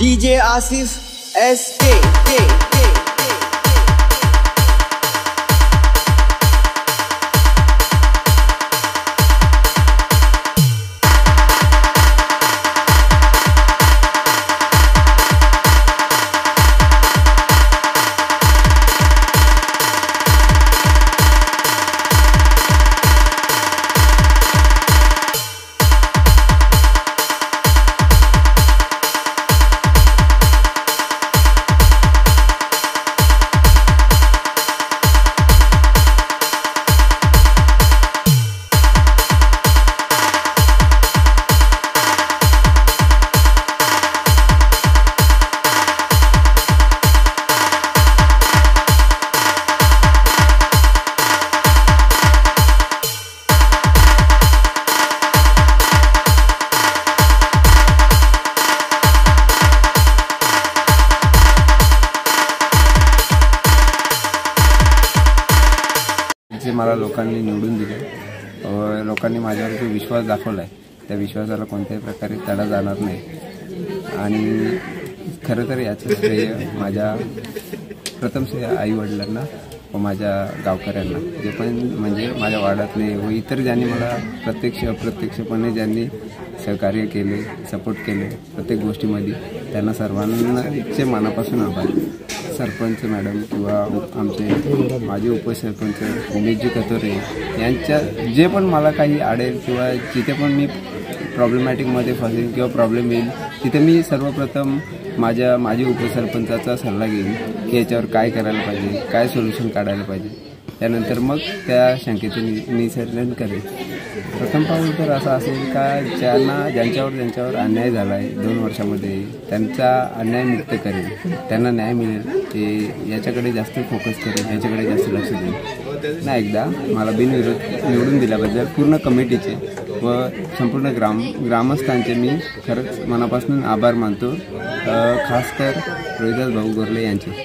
DJ Asif SK. मला लोकांनी निवडून दिले, लोकांनी माझ्यावर विश्वास दाखवला आहे, त्या विश्वासाला कोणत्याही प्रकारे तडा जाणार नाही। आणि खरं तर याचं श्रेय माझ्या प्रथम श्रेय आई वडिलांना व माझ्या गावकऱ्यांना, जे पण म्हणजे माझ्या वाड्यातले व इतर ज्यांनी मला प्रत्यक्ष अप्रत्यक्षपणे ज्यांनी सहकार्य केले, सपोर्ट केले प्रत्येक गोष्टीमध्ये, त्यांना सर्वांचे मनापासून आभार। सरपंच मॅडम किंवा आमचे माझे उपसरपंच उमेशजी कतोरे यांच्या जे पण मला काही आडेल किंवा जिथे पण मी प्रॉब्लेमॅटिकमध्ये फसेल किंवा प्रॉब्लेम येईल तिथे मी सर्वप्रथम माझे उपसरपंचाचा सल्ला घेईन की याच्यावर काय करायला पाहिजे, काय सोल्युशन काढायला पाहिजे, त्यानंतर मग त्या शंकेचे निराकरण करेल। प्रथम पाऊल तर असं असेल का ज्यांच्यावर अन्याय झाला आहे 2 वर्षामध्ये त्यांचा अन्याय मुक्त करेल, त्यांना न्याय मिळेल ते याच्याकडे जास्त फोकस करेल, याच्याकडे जास्त लक्ष देईल। ना एकदा मला बिनविरोध निवडून दिल्याबद्दल पूर्ण कमिटीचे व संपूर्ण ग्रामस्थांचे मी खरंच मनापासून आभार मानतो, खास तर रोहिदास भाऊ गोरले यांचे।